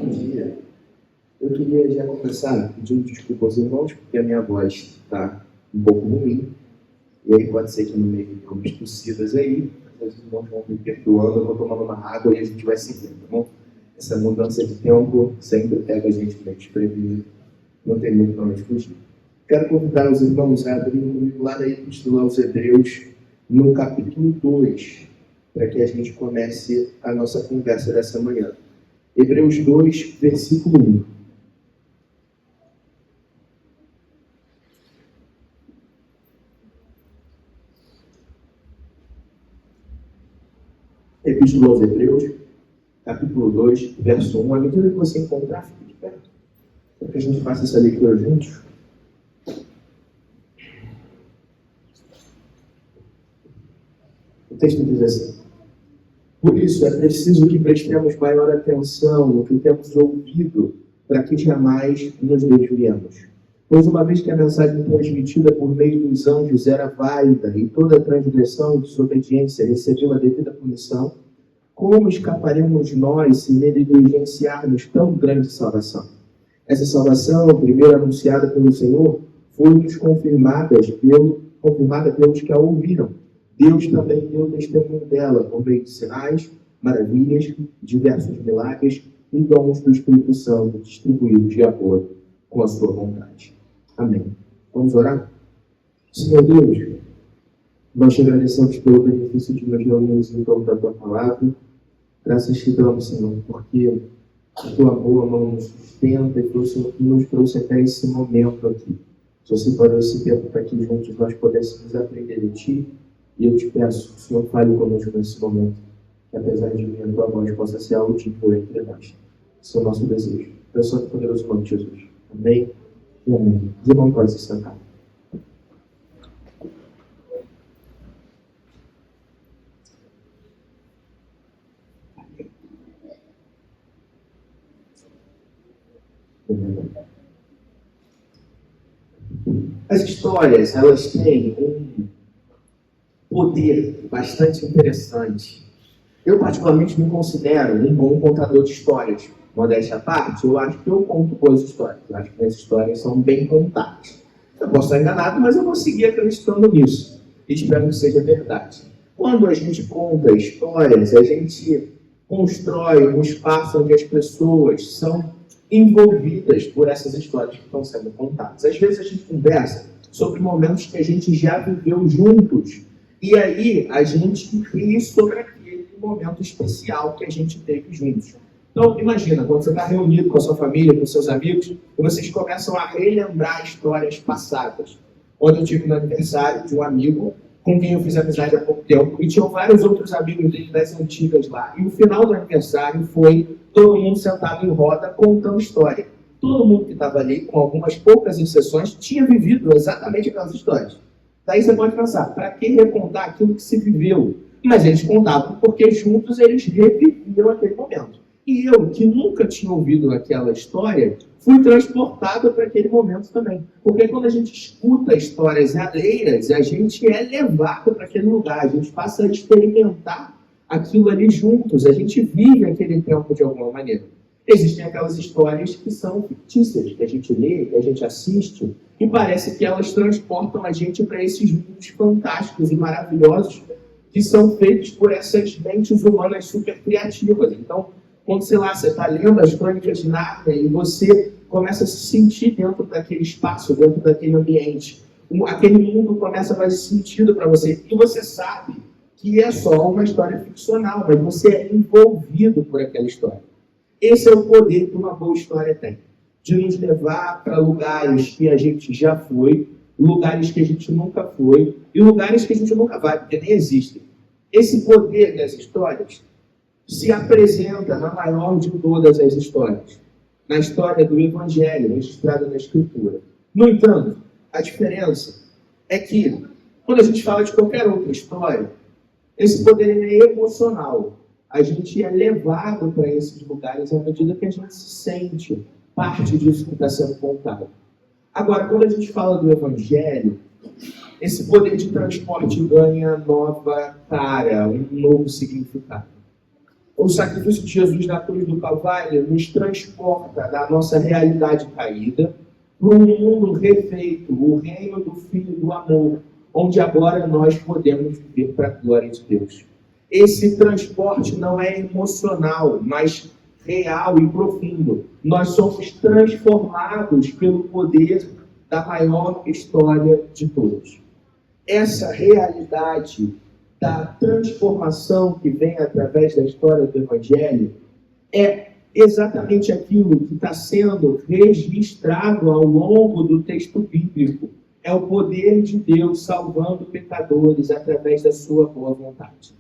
Bom dia. Eu queria já começar pedindo desculpa aos irmãos, porque a minha voz está um pouco ruim. E aí pode ser que no meio de algumas tossidas aí, os irmãos vão me perdoando, eu vou tomando uma água e a gente vai seguindo, tá bom? Essa mudança de tempo sempre pega a gente meio desprevenido, não tem muito para onde fugir. Quero convidar os irmãos a abrirem comigo lá na Epístola aos Hebreus, no capítulo 2, para que a gente comece a nossa conversa dessa manhã. Hebreus 2, versículo 1. Epístola aos Hebreus, capítulo 2, verso 1. À medida que você encontrar, fique de pé, para que a gente faça essa leitura juntos. O texto diz assim: por isso é preciso que prestemos maior atenção no que temos ouvido, para que jamais nos desviemos. Pois uma vez que a mensagem transmitida por meio dos anjos era válida e toda transgressão e desobediência recebeu a devida punição, como escaparemos nós se negligenciarmos tão grande salvação? Essa salvação, primeiro anunciada pelo Senhor, foi-nos confirmada pelos que a ouviram. Deus também deu testemunho dela por meio de sinais, maravilhas, diversos milagres e dons do Espírito Santo distribuídos de acordo com a sua vontade. Amém. Vamos orar? Senhor Deus, nós te agradecemos pelo benefício de nos reunirmos em torno da tua palavra. Graças te damos, Senhor, porque a tua boa mão nos sustenta e foi o Senhor que nos trouxe até esse momento aqui. Se você parou esse tempo para que juntos nós pudéssemos aprender de ti, e eu te peço que o Senhor fale conosco nesse momento, que apesar de mim a tua voz possa ser audível entre nós. Esse é o nosso desejo. Pelo santo e poderoso nome de Jesus. Amém e amém. Os irmãos podem se sentar. As histórias, elas têm um poder bastante interessante. Eu, particularmente, me considero um bom contador de histórias. Modéstia à parte, eu acho que eu conto boas histórias. Eu acho que as histórias são bem contadas. Eu posso estar enganado, mas eu vou seguir acreditando nisso. E espero que seja verdade. Quando a gente conta histórias, a gente constrói um espaço onde as pessoas são envolvidas por essas histórias que estão sendo contadas. Às vezes a gente conversa sobre momentos que a gente já viveu juntos. E aí a gente ri sobre aquele momento especial que a gente teve juntos. Então, imagina, quando você está reunido com a sua família, com seus amigos, e vocês começam a relembrar histórias passadas. Ontem eu tive no aniversário de um amigo com quem eu fiz amizade há pouco tempo, e tinham vários outros amigos dele das antigas lá. E o final do aniversário foi todo mundo sentado em roda contando história. Todo mundo que estava ali, com algumas poucas exceções, tinha vivido exatamente aquelas histórias. Daí você pode pensar, para que recontar aquilo que se viveu? Mas eles contavam porque juntos eles reviviam aquele momento. E eu, que nunca tinha ouvido aquela história, fui transportado para aquele momento também. Porque quando a gente escuta histórias alheias, a gente é levado para aquele lugar, a gente passa a experimentar aquilo ali juntos, a gente vive aquele tempo de alguma maneira. Existem aquelas histórias que são fictícias, que a gente lê, que a gente assiste, e parece que elas transportam a gente para esses mundos fantásticos e maravilhosos que são feitos por essas mentes humanas super criativas. Então, quando, sei lá, você está lendo as Crônicas de Nárnia e você começa a se sentir dentro daquele espaço, dentro daquele ambiente, aquele mundo começa a fazer sentido para você, e você sabe que é só uma história ficcional, mas você é envolvido por aquela história. Esse é o poder que uma boa história tem, de nos levar para lugares que a gente já foi, lugares que a gente nunca foi, e lugares que a gente nunca vai, porque nem existem. Esse poder das histórias se apresenta na maior de todas as histórias, na história do Evangelho, registrada na Escritura. No entanto, a diferença é que, quando a gente fala de qualquer outra história, esse poder é emocional. A gente é levado para esses lugares à medida que a gente se sente parte disso que está sendo contado. Agora, quando a gente fala do Evangelho, esse poder de transporte ganha nova cara, um novo significado. O sacrifício de Jesus na cruz do Calvário nos transporta da nossa realidade caída para um mundo refeito, o reino do Filho do Amor, onde agora nós podemos viver para a glória de Deus. Esse transporte não é emocional, mas real e profundo. Nós somos transformados pelo poder da maior história de todos. Essa realidade da transformação que vem através da história do Evangelho é exatamente aquilo que está sendo registrado ao longo do texto bíblico. É o poder de Deus salvando pecadores através da sua boa vontade.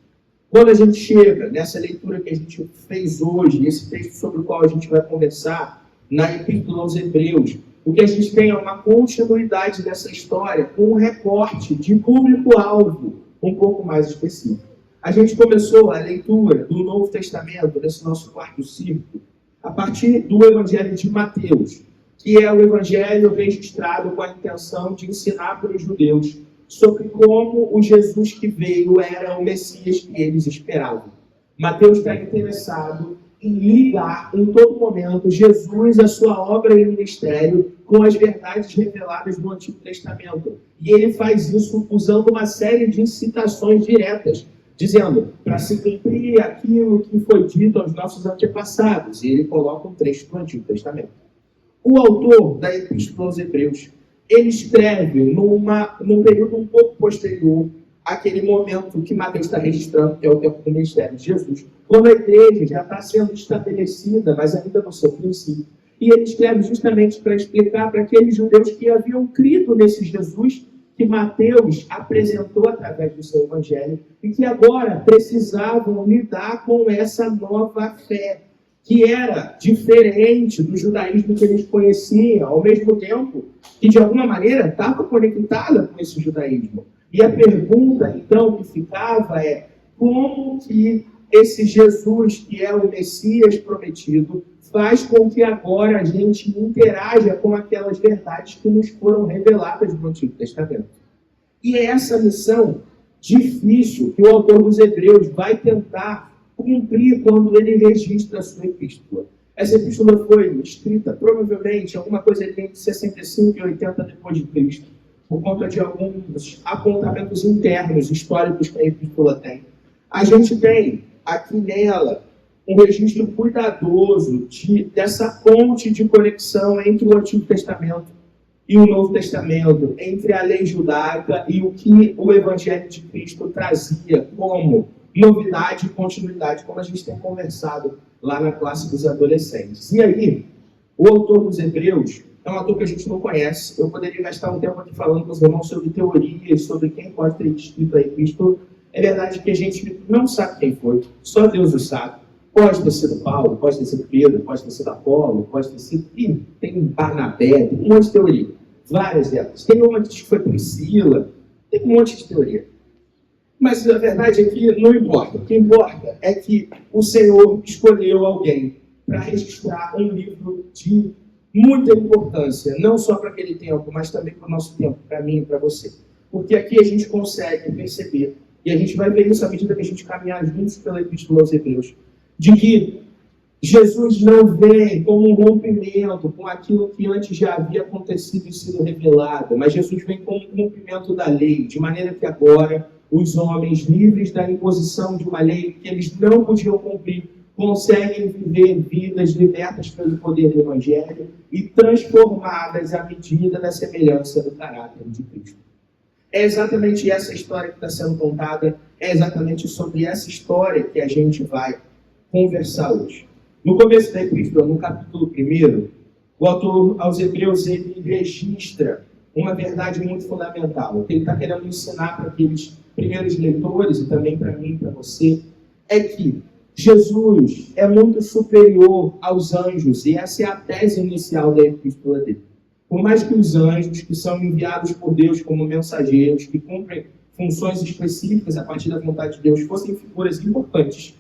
Quando a gente chega nessa leitura que a gente fez hoje, esse texto sobre o qual a gente vai conversar, na Epístola aos Hebreus, o que a gente tem é uma continuidade dessa história com um recorte de público-alvo um pouco mais específico. A gente começou a leitura do Novo Testamento, nesse nosso quarto círculo, a partir do Evangelho de Mateus, que é o Evangelho registrado com a intenção de ensinar para os judeus sobre como o Jesus que veio era o Messias que eles esperavam. Mateus está interessado em ligar em todo momento Jesus, a sua obra e ministério com as verdades reveladas no Antigo Testamento. E ele faz isso usando uma série de citações diretas, dizendo, para se cumprir aquilo que foi dito aos nossos antepassados. E ele coloca um trecho do Antigo Testamento. O autor da Epístola aos Hebreus, ele escreve num período um pouco posterior àquele momento que Mateus está registrando, que é o tempo do ministério de Jesus, quando a igreja já está sendo estabelecida, mas ainda no seu princípio. E ele escreve justamente para explicar para aqueles judeus que haviam crido nesse Jesus que Mateus apresentou através do seu evangelho e que agora precisavam lidar com essa nova fé, que era diferente do judaísmo que eles conheciam, ao mesmo tempo que, de alguma maneira, estava conectada com esse judaísmo. E a pergunta, então, que ficava é como que esse Jesus, que é o Messias prometido, faz com que agora a gente interaja com aquelas verdades que nos foram reveladas no Antigo Testamento. E é essa missão difícil que o autor dos Hebreus vai tentar cumprir quando ele registra a sua epístola. Essa epístola foi escrita, provavelmente, alguma coisa entre 65 e 80 depois de Cristo, por conta de alguns apontamentos internos, históricos que a epístola tem. A gente tem aqui nela um registro cuidadoso dessa ponte de conexão entre o Antigo Testamento e o Novo Testamento, entre a lei judaica e o que o Evangelho de Cristo trazia como novidade e continuidade, como a gente tem conversado lá na classe dos adolescentes. E aí, o autor dos Hebreus é um autor que a gente não conhece. Eu poderia gastar um tempo aqui falando com os irmãos sobre teorias, sobre quem pode ter escrito a epístola. É verdade que a gente não sabe quem foi, só Deus o sabe. Pode ter sido Paulo, pode ter sido Pedro, pode ter sido Apolo, pode ter sido... tem Barnabé, tem um monte de teoria. Várias delas. Tem uma que diz que foi Priscila, tem um monte de teoria. Mas a verdade é que não importa. O que importa é que o Senhor escolheu alguém para registrar um livro de muita importância, não só para aquele tempo, mas também para o nosso tempo, para mim e para você. Porque aqui a gente consegue perceber, e a gente vai ver isso à medida que a gente caminhar juntos pela Epístola aos Hebreus, de que Jesus não vem como um rompimento com aquilo que antes já havia acontecido e sido revelado, mas Jesus vem como um cumprimento da lei, de maneira que agora os homens livres da imposição de uma lei que eles não podiam cumprir, conseguem viver vidas libertas pelo poder do Evangelho e transformadas à medida da semelhança do caráter de Cristo. É exatamente essa história que está sendo contada, é exatamente sobre essa história que a gente vai conversar hoje. No começo da Epístola, no capítulo 1, o autor aos Hebreus ele registra uma verdade muito fundamental. O que ele está querendo ensinar para aqueles primeiros leitores e também para mim e para você é que Jesus é muito superior aos anjos, e essa é a tese inicial da epístola dele. Por mais que os anjos, que são enviados por Deus como mensageiros, que cumprem funções específicas a partir da vontade de Deus, fossem figuras importantes,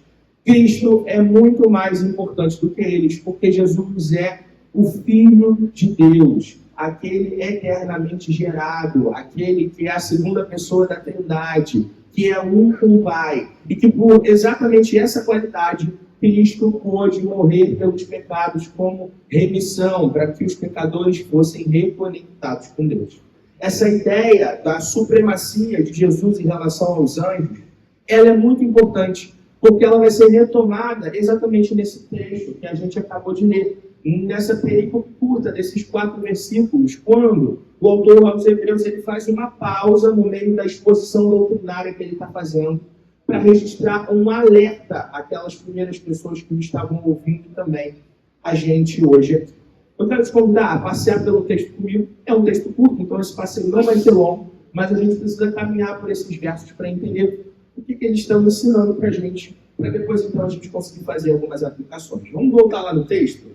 Cristo é muito mais importante do que eles, porque Jesus é o Filho de Deus, aquele eternamente gerado, aquele que é a segunda pessoa da Trindade, que é um com o Pai, e que por exatamente essa qualidade Cristo pôde morrer pelos pecados como remissão, para que os pecadores fossem reconectados com Deus. Essa ideia da supremacia de Jesus em relação aos anjos, ela é muito importante, porque ela vai ser retomada exatamente nesse trecho que a gente acabou de ler, nessa perícope curta desses 4 versículos, quando o autor aos Hebreus ele faz uma pausa no meio da exposição doutrinária que ele está fazendo, para registrar um alerta àquelas primeiras pessoas que estavam ouvindo também a gente hoje aqui. Eu quero te convidar a passear pelo texto comigo. É um texto curto, então esse passeio não vai ser longo, mas a gente precisa caminhar por esses versos para entender o que eles estão ensinando para a gente, para depois então a gente conseguir fazer algumas aplicações. Vamos voltar lá no texto?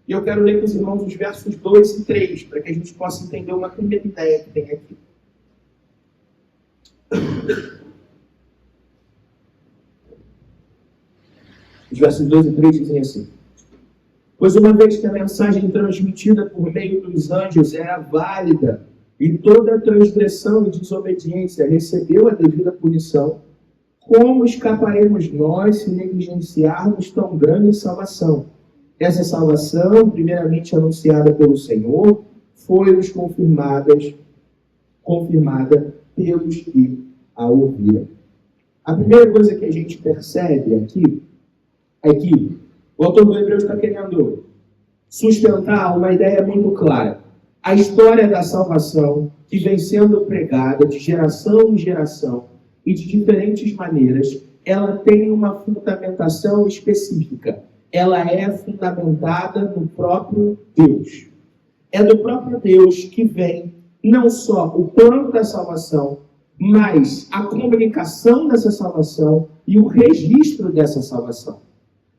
E eu quero ler com os irmãos os versos 2 e 3, para que a gente possa entender uma primeira ideia que tem aqui. Os versos 2 e 3 dizem assim: pois uma vez que a mensagem transmitida por meio dos anjos era válida, e toda transgressão e desobediência recebeu a devida punição, como escaparemos nós se negligenciarmos tão grande salvação? Essa salvação, primeiramente anunciada pelo Senhor, foi-nos confirmada pelos que a ouviram. A primeira coisa que a gente percebe aqui é que o autor do Hebreus está querendo sustentar uma ideia muito clara. A história da salvação, que vem sendo pregada de geração em geração e de diferentes maneiras, ela tem uma fundamentação específica. Ela é fundamentada no próprio Deus. É do próprio Deus que vem não só o plano da salvação, mas a comunicação dessa salvação e o registro dessa salvação.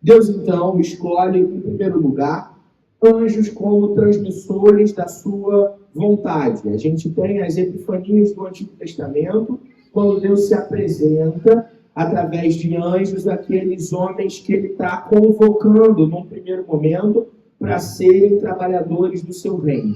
Deus, então, escolhe, em primeiro lugar, anjos como transmissores da sua vontade. A gente tem as epifanias do Antigo Testamento, quando Deus se apresenta através de anjos, aqueles homens que ele está convocando, num primeiro momento, para serem trabalhadores do seu reino.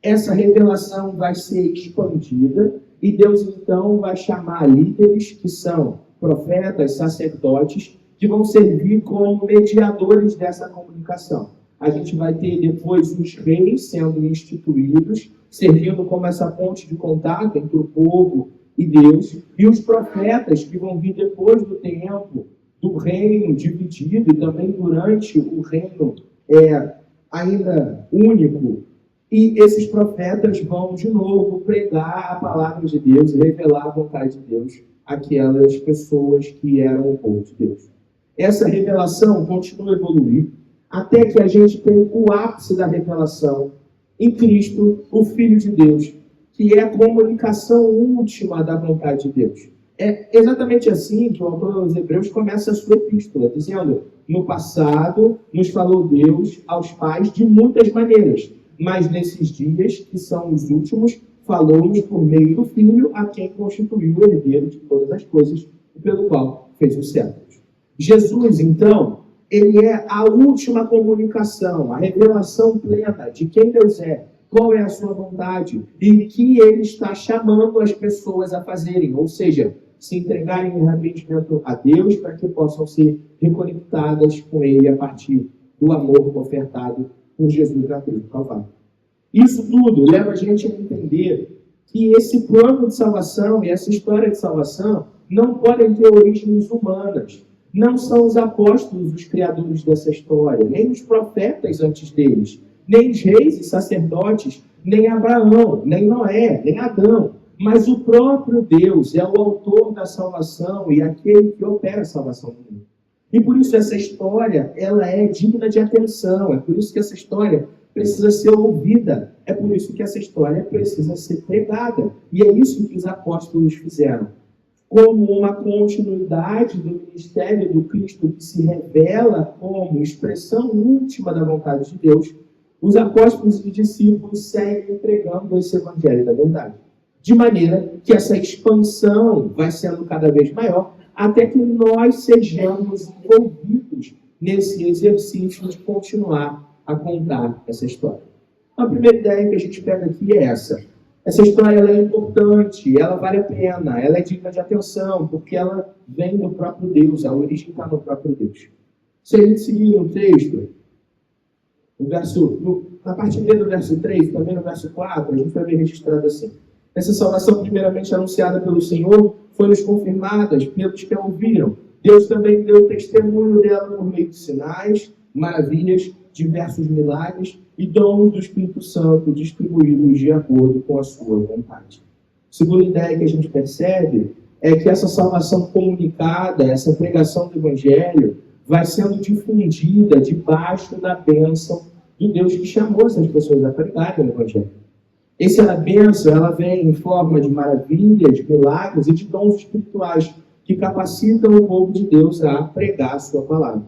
Essa revelação vai ser expandida e Deus, então, vai chamar líderes que são profetas, sacerdotes, que vão servir como mediadores dessa comunicação. A gente vai ter depois os reis sendo instituídos, servindo como essa ponte de contato entre o povo e Deus, e os profetas que vão vir depois do tempo do reino dividido e também durante o reino ainda único. E esses profetas vão de novo pregar a palavra de Deus, revelar a vontade de Deus àquelas pessoas que eram o povo de Deus. Essa revelação continua a evoluir até que a gente tem o ápice da revelação em Cristo, o Filho de Deus, que é a comunicação última da vontade de Deus. É exatamente assim que o autor dos Hebreus começa a sua epístola, dizendo: no passado nos falou Deus aos pais de muitas maneiras, mas nesses dias, que são os últimos, falou-nos por meio do Filho, a quem constituiu o herdeiro de todas as coisas, e pelo qual fez os séculos. Jesus, então, ele é a última comunicação, a revelação plena de quem Deus é, qual é a sua vontade e que ele está chamando as pessoas a fazerem, ou seja, se entregarem em arrependimento a Deus para que possam ser reconectadas com ele a partir do amor ofertado por Jesus na cruz do Calvário. Isso tudo leva a gente a entender que esse plano de salvação e essa história de salvação não podem ter origens humanas. Não são os apóstolos os criadores dessa história, nem os profetas antes deles, nem os reis e sacerdotes, nem Abraão, nem Noé, nem Adão. Mas o próprio Deus é o autor da salvação e aquele que opera a salvação do mundo. E por isso essa história, ela é digna de atenção. É por isso que essa história precisa ser ouvida. É por isso que essa história precisa ser pregada. E é isso que os apóstolos fizeram. Como uma continuidade do ministério do Cristo que se revela como expressão última da vontade de Deus, os apóstolos e discípulos seguem pregando esse evangelho da verdade. De maneira que essa expansão vai sendo cada vez maior, até que nós sejamos envolvidos nesse exercício de continuar a contar essa história. A primeira ideia que a gente pega aqui é essa. Essa história ela é importante, ela vale a pena, ela é digna de atenção, porque ela vem do próprio Deus, a origem está no próprio Deus. Se a gente seguir no texto, na parte B do verso 3, também no verso 4, a gente vai ver registrado assim. Essa salvação, primeiramente anunciada pelo Senhor, foi-nos confirmada pelos que a ouviram. Deus também deu testemunho dela por meio de sinais, maravilhas, diversos milagres e dons do Espírito Santo distribuídos de acordo com a sua vontade. Segunda ideia que a gente percebe é que essa salvação comunicada, essa pregação do Evangelho, vai sendo difundida debaixo da bênção do Deus que chamou essas pessoas a pregarem o Evangelho. Essa bênção, ela vem em forma de maravilhas, de milagres e de dons espirituais que capacitam o povo de Deus a pregar a sua palavra.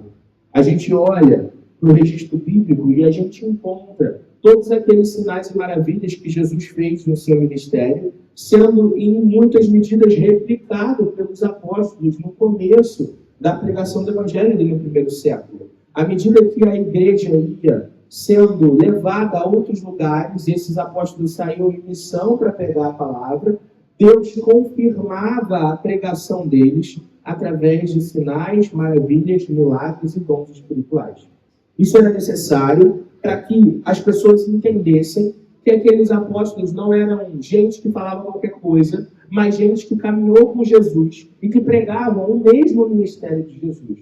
A gente olha no registro bíblico e a gente encontra todos aqueles sinais e maravilhas que Jesus fez no seu ministério, sendo em muitas medidas replicado pelos apóstolos no começo da pregação do Evangelho ali no primeiro século. À medida que a igreja ia sendo levada a outros lugares, esses apóstolos saíam em missão para pregar a palavra, Deus confirmava a pregação deles através de sinais, maravilhas, milagres e dons espirituais. Isso era necessário para que as pessoas entendessem que aqueles apóstolos não eram gente que falava qualquer coisa, mas gente que caminhou com Jesus e que pregavam o mesmo ministério de Jesus.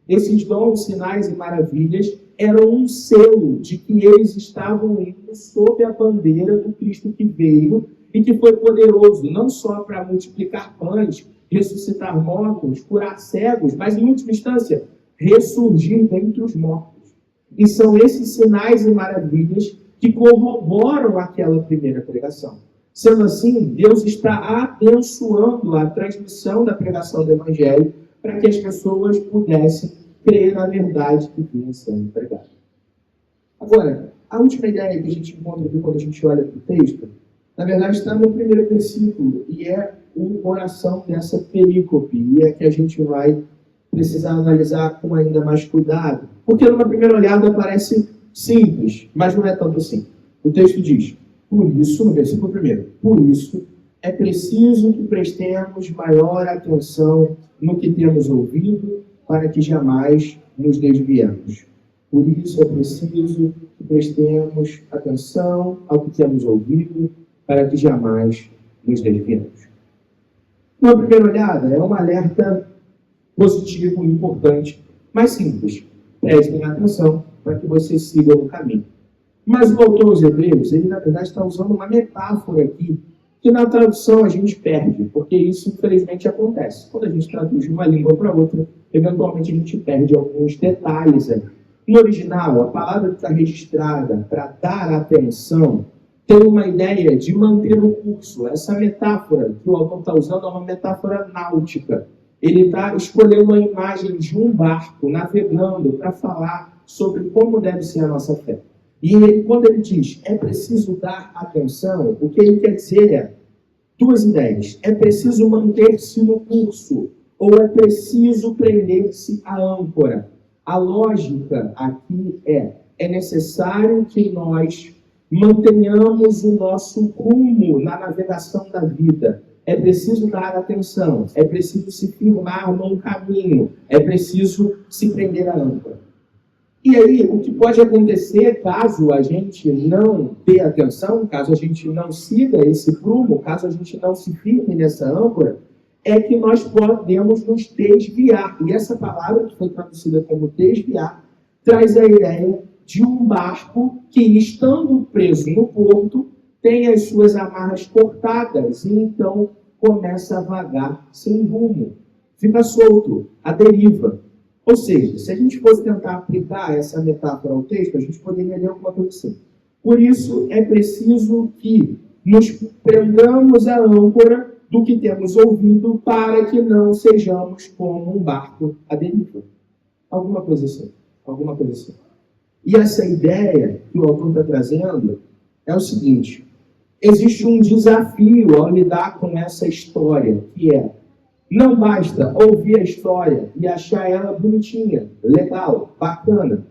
Esses dons, sinais e maravilhas eram um selo de que eles estavam indo sob a bandeira do Cristo que veio e que foi poderoso, não só para multiplicar pães, ressuscitar mortos, curar cegos, mas, em última instância, ressurgir dentre os mortos. E são esses sinais e maravilhas que corroboram aquela primeira pregação. Sendo assim, Deus está abençoando a transmissão da pregação do Evangelho para que as pessoas pudessem crer na verdade que vinha sendo pregada. Agora, a última ideia que a gente encontra aqui quando a gente olha para o texto, na verdade está no primeiro versículo, e é o coração dessa perícope, e é que a gente vai precisar analisar com ainda mais cuidado. Porque numa primeira olhada parece simples, mas não é tanto assim. O texto diz, por isso, no versículo 1, por isso é preciso que prestemos maior atenção no que temos ouvido, para que jamais nos desviemos. Por isso é preciso que prestemos atenção ao que temos ouvido, para que jamais nos desviemos. Uma primeira olhada é um alerta positivo e importante, mas simples. Prestem atenção para que você siga no caminho. Mas o autor aos Hebreus, ele na verdade está usando uma metáfora aqui, que na tradução a gente perde, porque isso infelizmente acontece. Quando a gente traduz de uma língua para outra, eventualmente a gente perde alguns detalhes aí. No original, a palavra que está registrada para dar atenção tem uma ideia de manter o curso. Essa metáfora que o autor está usando é uma metáfora náutica. Ele está escolhendo a imagem de um barco navegando para falar sobre como deve ser a nossa fé. E ele, quando ele diz, é preciso dar atenção, o que ele quer dizer é duas ideias. É preciso manter-se no curso, ou é preciso prender-se à âncora. A lógica aqui é necessário que nós mantenhamos o nosso rumo na navegação da vida. É preciso dar atenção, é preciso se firmar num caminho, é preciso se prender à âncora. E aí, o que pode acontecer caso a gente não dê atenção, caso a gente não siga esse prumo, caso a gente não se firme nessa âncora, é que nós podemos nos desviar. E essa palavra, que foi traduzida como desviar, traz a ideia de um barco que, estando preso no porto, tem as suas amarras cortadas e então começa a vagar sem rumo. Fica solto, à deriva. Ou seja, se a gente fosse tentar aplicar essa metáfora ao texto, a gente poderia ler alguma coisa assim. Por isso, é preciso que nos prendamos à âncora do que temos ouvido para que não sejamos como um barco à deriva. Alguma coisa assim. Alguma coisa assim. E essa ideia que o autor está trazendo é o seguinte. Existe um desafio ao lidar com essa história, que é não basta ouvir a história e achar ela bonitinha, legal, bacana.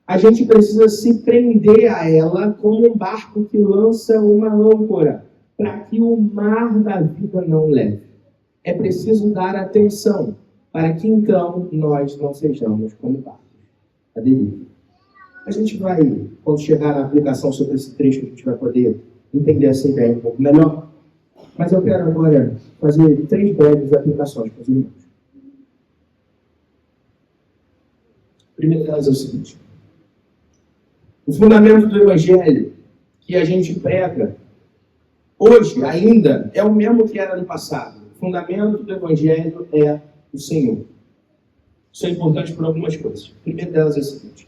A gente precisa se prender a ela como um barco que lança uma âncora, para que o mar da vida não leve. É preciso dar atenção, para que então nós não sejamos como barcos. a deriva. A gente vai, quando chegar na aplicação sobre esse trecho, a gente vai poder entender essa ideia um pouco melhor. Mas eu quero agora fazer 3 breves aplicações para os irmãos. A primeira delas é o seguinte: o fundamento do Evangelho que a gente prega hoje ainda é o mesmo que era no passado. O fundamento do Evangelho é o Senhor. Isso é importante por algumas coisas. A primeira delas é o seguinte: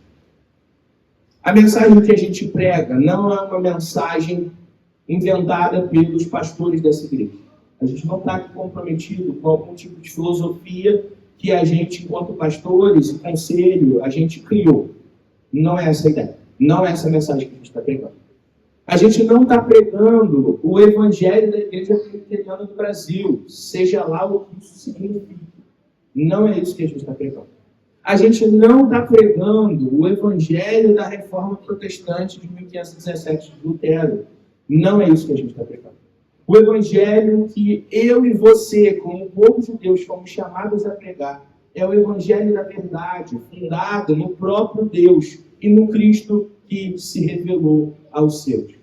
a mensagem que a gente prega não é uma mensagem inventada pelos pastores dessa igreja. A gente não está aqui comprometido com algum tipo de filosofia que a gente, enquanto pastores e conselho, a gente criou. Não é essa a ideia. Não é essa a mensagem que a gente está pregando. A gente não está pregando o evangelho da igreja presbiteriana do Brasil, seja lá o que isso significa. Não é isso que a gente está pregando. A gente não está pregando o evangelho da reforma protestante de 1517 de Lutero. Não é isso que a gente está pregando. O evangelho que eu e você, como povo de Deus, fomos chamados a pregar, é o evangelho da verdade, fundado no próprio Deus e no Cristo que se revelou aos seus.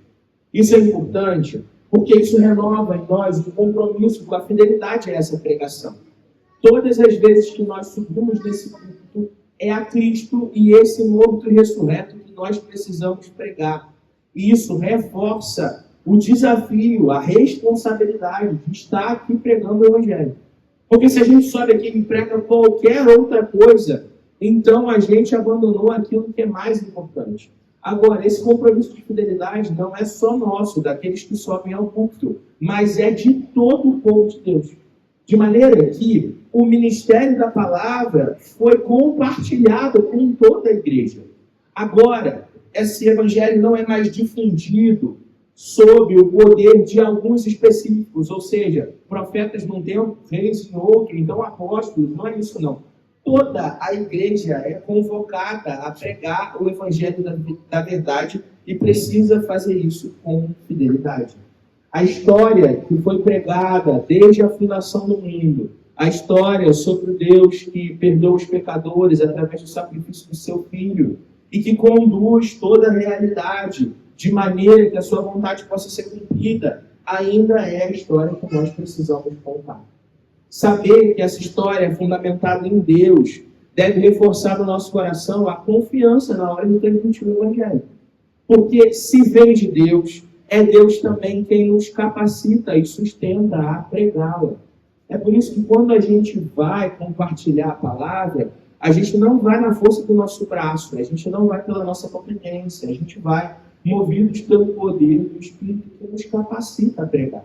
Isso é importante porque isso renova em nós o compromisso com a fidelidade a essa pregação. Todas as vezes que nós subimos nesse púlpito, é a Cristo e esse morto e ressurreto que nós precisamos pregar. E isso reforça o desafio, a responsabilidade de estar aqui pregando o Evangelho. Porque se a gente sobe aqui e prega qualquer outra coisa, então a gente abandonou aquilo que é mais importante. Agora, esse compromisso de fidelidade não é só nosso, daqueles que sobem ao púlpito, mas é de todo o povo de Deus. De maneira que o ministério da palavra foi compartilhado com toda a igreja. Agora, esse evangelho não é mais difundido sob o poder de alguns específicos, ou seja, profetas num tempo, reis em outro, então apóstolos, não é isso não. Toda a igreja é convocada a pregar o evangelho da verdade e precisa fazer isso com fidelidade. A história que foi pregada desde a fundação do mundo, a história sobre o Deus que perdoa os pecadores através do sacrifício do seu Filho e que conduz toda a realidade de maneira que a sua vontade possa ser cumprida, ainda é a história que nós precisamos contar. Saber que essa história é fundamentada em Deus deve reforçar no nosso coração a confiança na hora de transmitir o Evangelho. Porque se vem de Deus, é Deus também quem nos capacita e sustenta a pregá-la. É por isso que quando a gente vai compartilhar a palavra, a gente não vai na força do nosso braço, a gente não vai pela nossa competência, a gente vai movidos pelo poder do Espírito que nos capacita a pregar.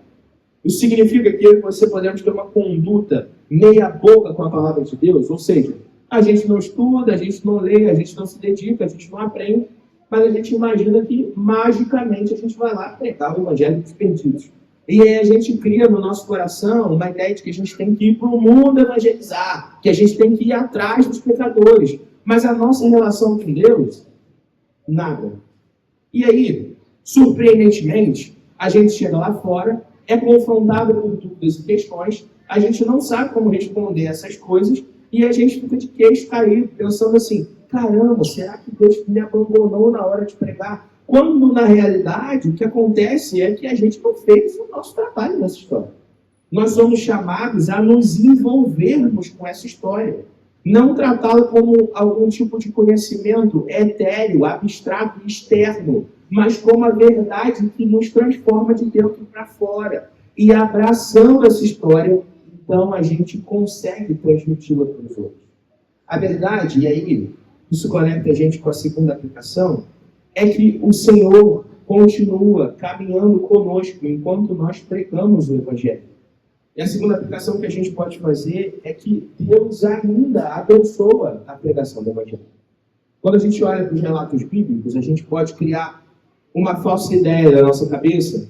Isso significa que eu e você podemos ter uma conduta meia boca com a palavra de Deus, ou seja, a gente não estuda, a gente não lê, a gente não se dedica, a gente não aprende, mas a gente imagina que magicamente a gente vai lá pregar o evangelho dos perdidos. E aí a gente cria no nosso coração uma ideia de que a gente tem que ir para o mundo evangelizar, que a gente tem que ir atrás dos pecadores. Mas a nossa relação com Deus, nada. E aí, surpreendentemente, a gente chega lá fora, é confrontado por dúvidas e questões, a gente não sabe como responder essas coisas e a gente fica de queixo caído, pensando assim, caramba, será que Deus me abandonou na hora de pregar? Quando, na realidade, o que acontece é que a gente não fez o nosso trabalho nessa história. Nós somos chamados a nos envolvermos com essa história. Não tratá-la como algum tipo de conhecimento etéreo, abstrato e externo, mas como a verdade que nos transforma de dentro para fora. E abraçando essa história, então a gente consegue transmiti-la para os outros. A verdade, e aí isso conecta a gente com a segunda aplicação, é que o Senhor continua caminhando conosco enquanto nós pregamos o Evangelho. E a segunda aplicação que a gente pode fazer é que Deus ainda abençoa a pregação do Evangelho. Quando a gente olha para os relatos bíblicos, a gente pode criar uma falsa ideia na nossa cabeça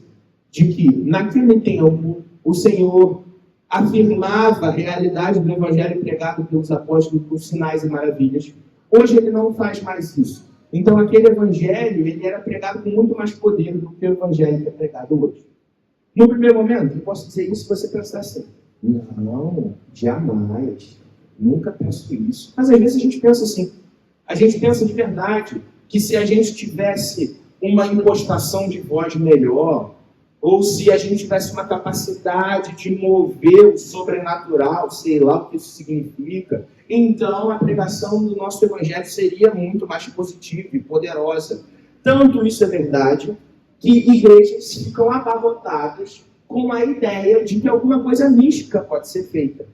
de que, naquele tempo, o Senhor afirmava a realidade do Evangelho pregado pelos apóstolos por sinais e maravilhas. Hoje ele não faz mais isso. Então aquele Evangelho ele era pregado com muito mais poder do que o Evangelho que é pregado hoje. No primeiro momento, eu posso dizer isso se você pensar assim. Não, jamais. Nunca penso isso. Mas às vezes a gente pensa assim. A gente pensa de verdade que se a gente tivesse uma impostação de voz melhor, ou se a gente tivesse uma capacidade de mover o sobrenatural, sei lá o que isso significa, então a pregação do nosso evangelho seria muito mais positiva e poderosa. Tanto isso é verdade, que igrejas ficam abarrotadas com a ideia de que alguma coisa mística pode ser feita.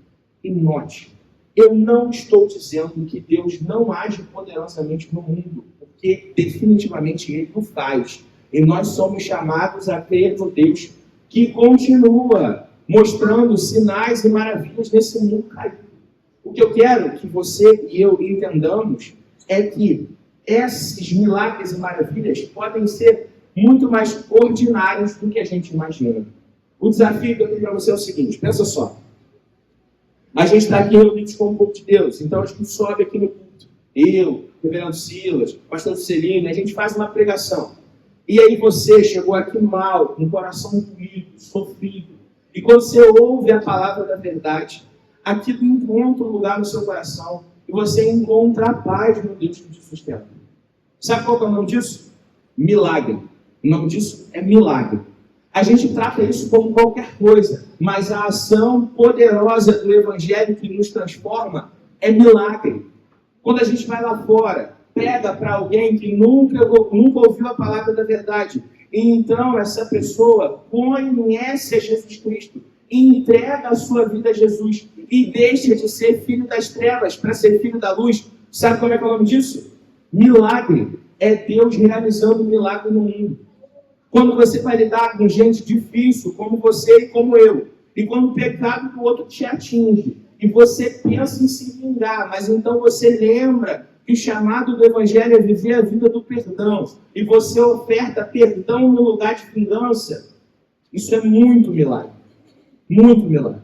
E note, eu não estou dizendo que Deus não age poderosamente no mundo, porque definitivamente Ele o faz. E nós somos chamados a crer no Deus que continua mostrando sinais e maravilhas nesse mundo caído. O que eu quero que você e eu entendamos é que esses milagres e maravilhas podem ser muito mais ordinários do que a gente imagina. O desafio que eu tenho para você é o seguinte, pensa só. A gente está aqui reunidos com o povo de Deus, então a gente sobe aqui no culto. Eu, Reverendo Silas, Pastor Celino, a gente faz uma pregação. E aí você chegou aqui mal, com o coração doído, sofrido. E quando você ouve a palavra da verdade, aquilo encontra um lugar no seu coração e você encontra a paz no Deus que te sustenta. Sabe qual é o nome disso? Milagre. O nome disso é milagre. A gente trata isso como qualquer coisa, mas a ação poderosa do Evangelho que nos transforma é milagre. Quando a gente vai lá fora, prega para alguém que nunca ouviu a palavra da verdade, e então essa pessoa conhece a Jesus Cristo, entrega a sua vida a Jesus e deixa de ser filho das trevas para ser filho da luz. Sabe como é que é o nome disso? Milagre. É Deus realizando um milagre no mundo. Quando você vai lidar com gente difícil, como você e como eu, e quando o pecado do outro te atinge, e você pensa em se vingar, mas então você lembra que o chamado do Evangelho é viver a vida do perdão, e você oferta perdão no lugar de vingança, isso é muito milagre. Muito milagre.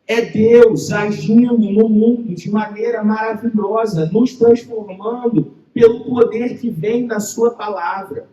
É Deus agindo no mundo de maneira maravilhosa, nos transformando pelo poder que vem da sua palavra.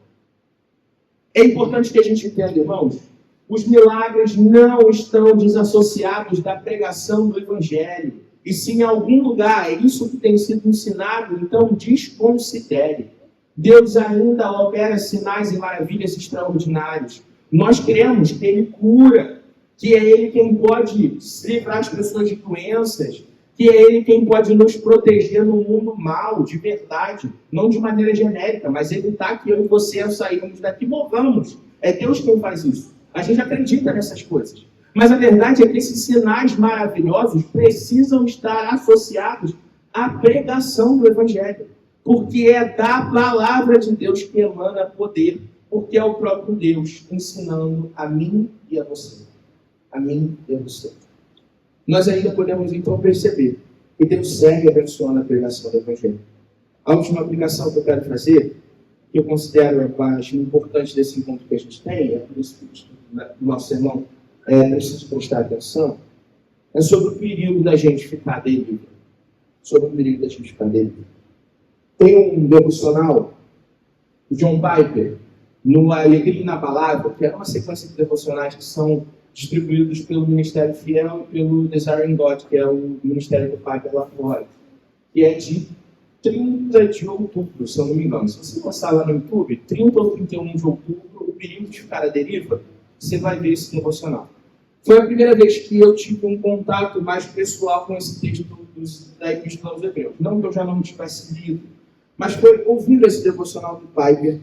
É importante que a gente entenda, irmãos, os milagres não estão desassociados da pregação do Evangelho. E se em algum lugar é isso que tem sido ensinado, então desconsidere. Deus ainda opera sinais e maravilhas extraordinários. Nós cremos que Ele cura, que é Ele quem pode livrar as pessoas de doenças, que é Ele quem pode nos proteger no mundo mal, de verdade, não de maneira genérica, mas evitar que eu e você, ao sairmos daqui, morramos. É Deus quem faz isso. A gente acredita nessas coisas. Mas a verdade é que esses sinais maravilhosos precisam estar associados à pregação do Evangelho, porque é da palavra de Deus que emana poder, porque é o próprio Deus ensinando a mim e a você. A mim e a você. Nós ainda podemos então perceber que Deus segue abençoando a pregação do Evangelho. A última aplicação que eu quero fazer, que eu considero a parte importante desse encontro que a gente tem, é por isso que o nosso sermão precisa prestar atenção, é sobre o perigo da gente ficar dele. Sobre o perigo da gente ficar dele. Tem um devocional, o John Piper, no Alegria e na Palavra, que é uma sequência de devocionais que são distribuídos pelo Ministério Fiel e pelo Desiring God, que é o Ministério do Piper lá fora, que é de 30 de outubro, se eu não me engano. Se você passar lá no YouTube, 30 ou 31 de outubro, o perigo de ficar à deriva, você vai ver esse devocional. Foi a primeira vez que eu tive um contato mais pessoal com esse texto da Epístola aos Hebreus. Não que eu já não tivesse lido, mas foi ouvindo esse devocional do Piper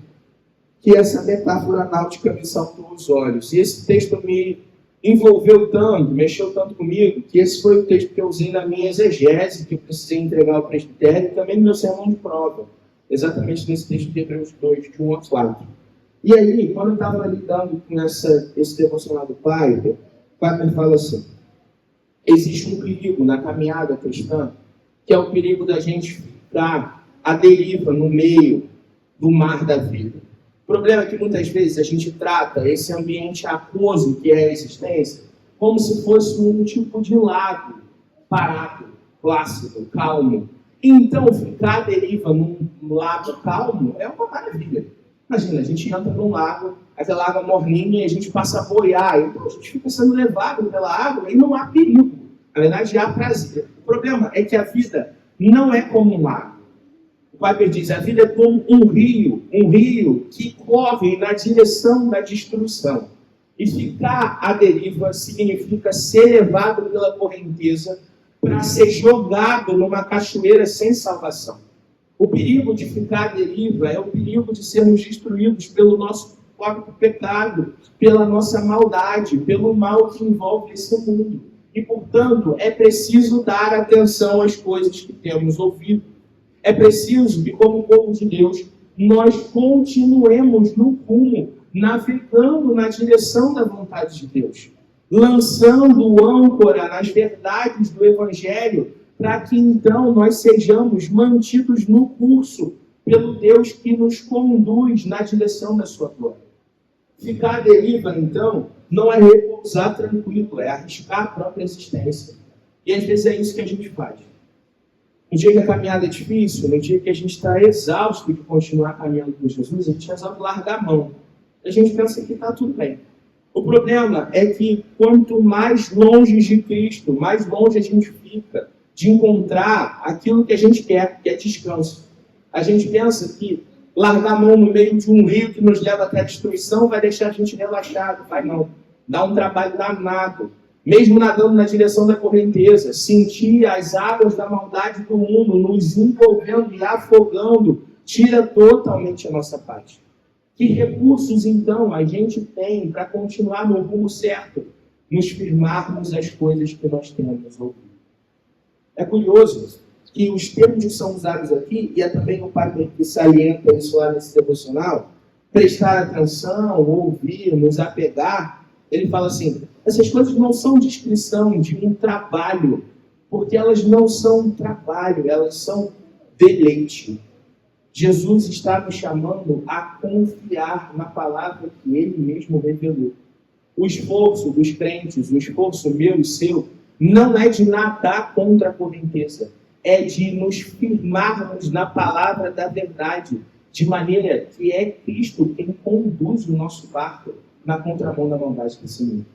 que essa metáfora náutica me saltou aos olhos. E esse texto me envolveu tanto, mexeu tanto comigo, que esse foi o texto que eu usei na minha exegese, que eu precisei entregar ao presbitério, e também no meu sermão de prova, exatamente nesse texto de Hebreus 2, de 1 a 4. E aí, quando eu estava lidando com esse devocional do Piper, o Piper fala assim: existe um perigo na caminhada cristã, que é o perigo da gente ficar à deriva no meio do mar da vida. O problema é que muitas vezes a gente trata esse ambiente aquoso que é a existência como se fosse um tipo de lago parado, plácido, calmo. Então, ficar à deriva num lago calmo é uma maravilha. Imagina, a gente entra num lago, aquela água morninha, e a gente passa a boiar, então a gente fica sendo levado pela água e não há perigo. Na verdade, há prazer. O problema é que a vida não é como um lago. O Piper diz, a vida é como um rio que corre na direção da destruição. E ficar à deriva significa ser levado pela correnteza para ser jogado numa cachoeira sem salvação. O perigo de ficar à deriva é o perigo de sermos destruídos pelo nosso próprio pecado, pela nossa maldade, pelo mal que envolve esse mundo. E, portanto, é preciso dar atenção às coisas que temos ouvido. É preciso que, como povo de Deus, nós continuemos no rumo, navegando na direção da vontade de Deus, lançando âncora nas verdades do Evangelho, para que então nós sejamos mantidos no curso pelo Deus que nos conduz na direção da sua glória. Ficar à deriva, então, não é repousar tranquilo, é arriscar a própria existência. E às vezes é isso que a gente faz. No dia que a caminhada é difícil, no dia que a gente está exausto de continuar caminhando com Jesus, a gente resolve largar a mão. A gente pensa que está tudo bem. O problema é que quanto mais longe de Cristo, mais longe a gente fica de encontrar aquilo que a gente quer, que é descanso. A gente pensa que largar a mão no meio de um rio que nos leva até a destruição vai deixar a gente relaxado. Vai não. Dá um trabalho danado. Mesmo nadando na direção da correnteza, sentir as águas da maldade do mundo nos envolvendo e afogando, tira totalmente a nossa paz. Que recursos, então, a gente tem para continuar no rumo certo, nos firmarmos as coisas que nós temos ouvido? É curioso que os termos que são usados aqui, e é também o Padre que salienta isso lá nesse devocional, prestar atenção, ouvir, nos apegar, ele fala assim, essas coisas não são descrição de um trabalho, porque elas não são um trabalho, elas são deleite. Jesus está nos chamando a confiar na palavra que Ele mesmo revelou. O esforço dos crentes, o esforço meu e seu, não é de nadar contra a correnteza, é de nos firmarmos na palavra da verdade, de maneira que é Cristo quem conduz o nosso barco na contramão da maldade desse mundo.